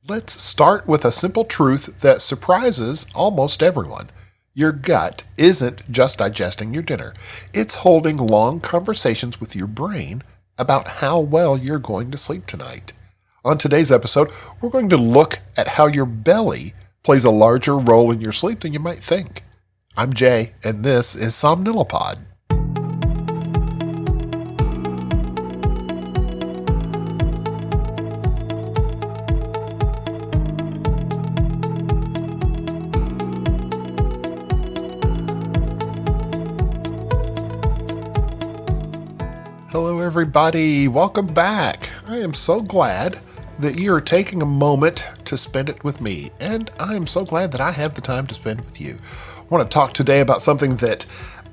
Let's start with a simple truth that surprises almost everyone. Your gut isn't just digesting your dinner, it's holding long conversations with your brain about how well you're going to sleep tonight. On today's episode, we're going to look at how your belly plays a larger role in your sleep than you might think. I'm Jay, and this is Somnilopod. Hello, everybody. Welcome back. I am so glad that you are taking a moment to spend it with me, and I am so glad that I have the time to spend with you. I want to talk today about something that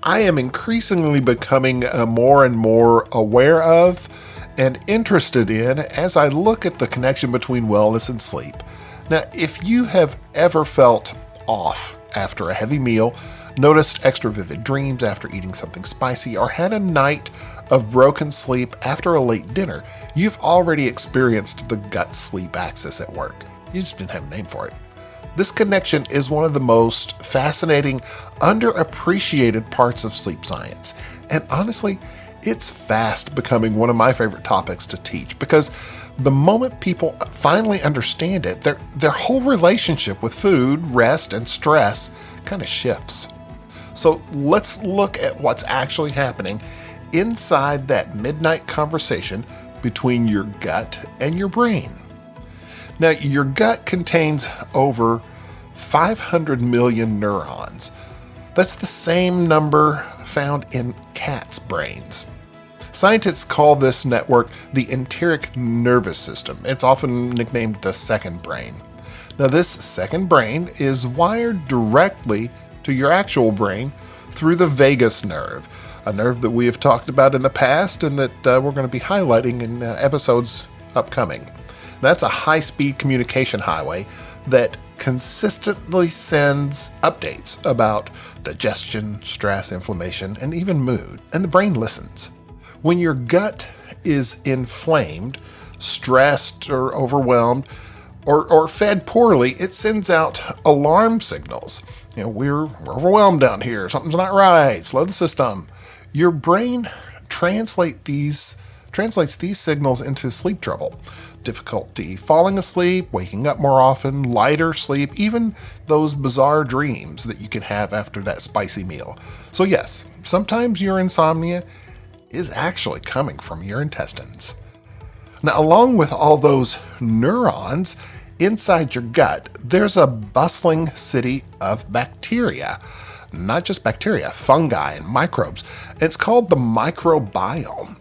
I am increasingly becoming more and more aware of and interested in as I look at the connection between wellness and sleep. Now, if you have ever felt off after a heavy meal, noticed extra vivid dreams after eating something spicy, or had a night of broken sleep after a late dinner, you've already experienced the gut-sleep axis at work. You just didn't have a name for it. This connection is one of the most fascinating, underappreciated parts of sleep science. And honestly, it's fast becoming one of my favorite topics to teach because the moment people finally understand it, their whole relationship with food, rest, and stress kind of shifts. So let's look at what's actually happening inside that midnight conversation between your gut and your brain. Now, your gut contains over 500 million neurons. That's the same number found in cats' brains. Scientists call this network the enteric nervous system. It's often nicknamed the second brain. Now, this second brain is wired directly to your actual brain through the vagus nerve, a nerve that we have talked about in the past and that we're going to be highlighting in episodes upcoming. That's a high-speed communication highway that consistently sends updates about digestion, stress, inflammation, and even mood, and the brain listens. When your gut is inflamed, stressed, or overwhelmed, or fed poorly, it sends out alarm signals. We're overwhelmed down here. Something's not right. Slow the system. Your brain translates these signals into sleep trouble, difficulty falling asleep, waking up more often, lighter sleep, even those bizarre dreams that you can have after that spicy meal. So yes, sometimes your insomnia is actually coming from your intestines. Now, along with all those neurons, inside your gut, there's a bustling city of bacteria. Not just bacteria, fungi and microbes. It's called the microbiome.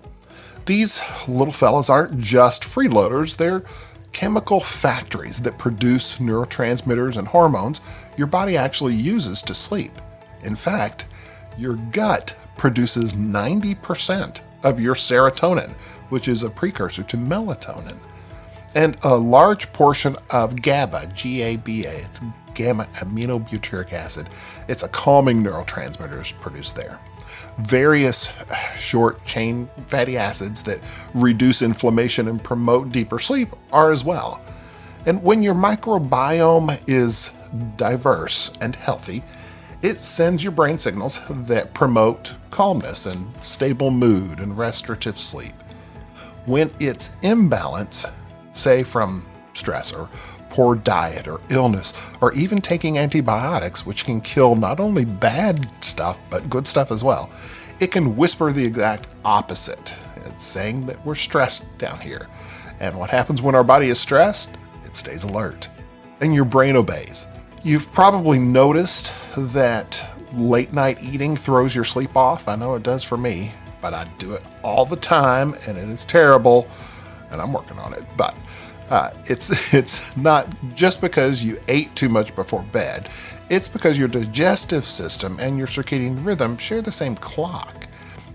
These little fellas aren't just freeloaders, they're chemical factories that produce neurotransmitters and hormones your body actually uses to sleep. In fact, your gut produces 90% of your serotonin, which is a precursor to melatonin. And a large portion of GABA, G-A-B-A, it's gamma aminobutyric acid. It's a calming neurotransmitter produced there. Various short-chain fatty acids that reduce inflammation and promote deeper sleep are as well. And when your microbiome is diverse and healthy, it sends your brain signals that promote calmness and stable mood and restorative sleep. When it's imbalanced, say from stress or poor diet or illness, or even taking antibiotics, which can kill not only bad stuff, but good stuff as well, it can whisper the exact opposite. It's saying that we're stressed down here. And what happens when our body is stressed? It stays alert. And your brain obeys. You've probably noticed that late night eating throws your sleep off. I know it does for me, but I do it all the time, and it is terrible, and I'm working on it. But it's not just because you ate too much before bed. It's because your digestive system and your circadian rhythm share the same clock.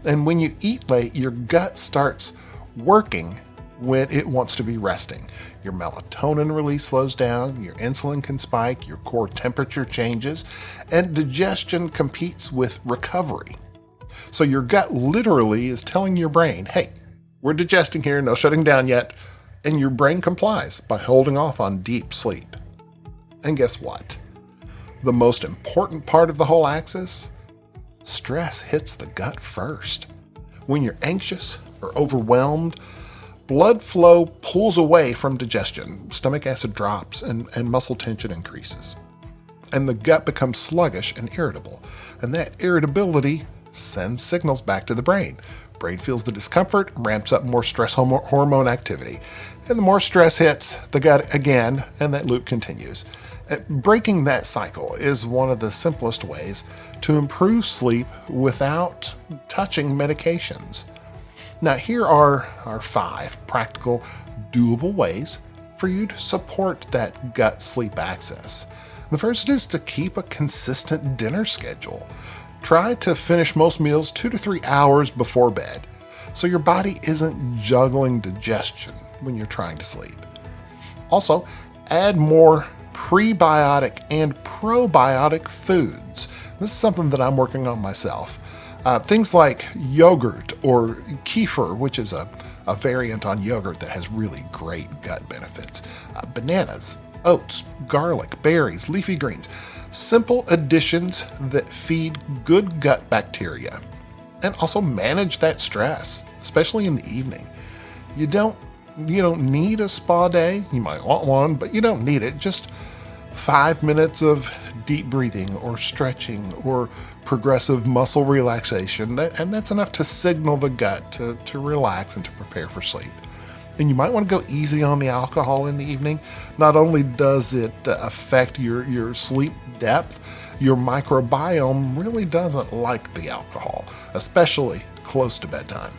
And when you eat late, your gut starts working when it wants to be resting. Your melatonin release slows down, your insulin can spike, your core temperature changes, and digestion competes with recovery. So your gut literally is telling your brain, hey, we're digesting here, no shutting down yet. and your brain complies by holding off on deep sleep. And guess what? The most important part of the whole axis? Stress hits the gut first. When you're anxious or overwhelmed, blood flow pulls away from digestion, stomach acid drops, and muscle tension increases. And the gut becomes sluggish and irritable. And that irritability sends signals back to the brain. Brain feels the discomfort, ramps up more stress hormone activity. And the more stress hits the gut again, and that loop continues. Breaking that cycle is one of the simplest ways to improve sleep without touching medications. Now, here are our 5 practical, doable ways for you to support that gut sleep axis. The first is to keep a consistent dinner schedule. Try to finish most meals 2 to 3 hours before bed, so your body isn't juggling digestion when you're trying to sleep. Also, add more prebiotic and probiotic foods. This is something that I'm working on myself. Things like yogurt or kefir, which is a variant on yogurt that has really great gut benefits. Bananas, oats, garlic, berries, leafy greens. Simple additions that feed good gut bacteria. And also manage that stress, especially in the evening. You don't need a spa day. You might want one, but you don't need it. Just 5 minutes of deep breathing or stretching or progressive muscle relaxation, and that's enough to signal the gut to relax and to prepare for sleep. And you might want to go easy on the alcohol in the evening. Not only does it affect your sleep depth, your microbiome really doesn't like the alcohol, especially close to bedtime.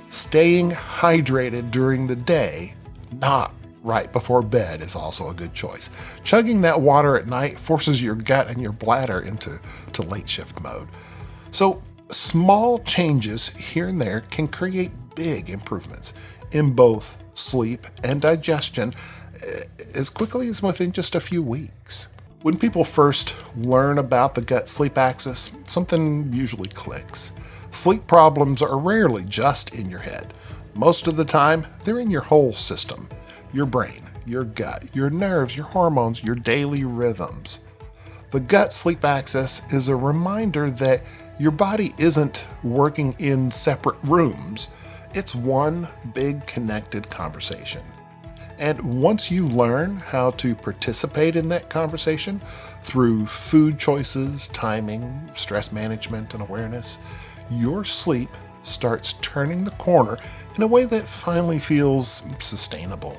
Staying hydrated during the day, not right before bed, is also a good choice. Chugging that water at night forces your gut and your bladder into late shift mode. So small changes here and there can create big improvements in both sleep and digestion as quickly as within just a few weeks. When people first learn about the gut-sleep axis, something usually clicks. Sleep problems are rarely just in your head. Most of the time, they're in your whole system. Your brain, your gut, your nerves, your hormones, your daily rhythms. The gut-sleep axis is a reminder that your body isn't working in separate rooms. It's one big connected conversation. And once you learn how to participate in that conversation through food choices, timing, stress management, and awareness, your sleep starts turning the corner in a way that finally feels sustainable.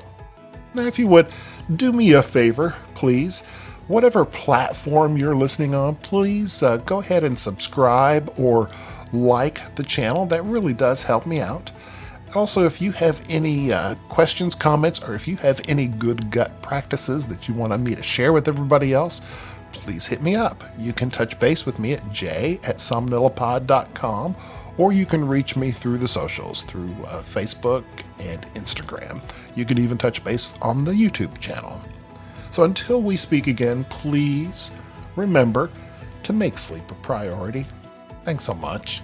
Now, if you would, do me a favor, please. Whatever platform you're listening on, please go ahead and subscribe or like the channel. That really does help me out. Also, if you have any questions, comments, or if you have any good gut practices that you want me to share with everybody else, please hit me up. You can touch base with me at j@somnilopod.com, or you can reach me through the socials, through Facebook and Instagram. You can even touch base on the YouTube channel. So until we speak again, please remember to make sleep a priority. Thanks so much.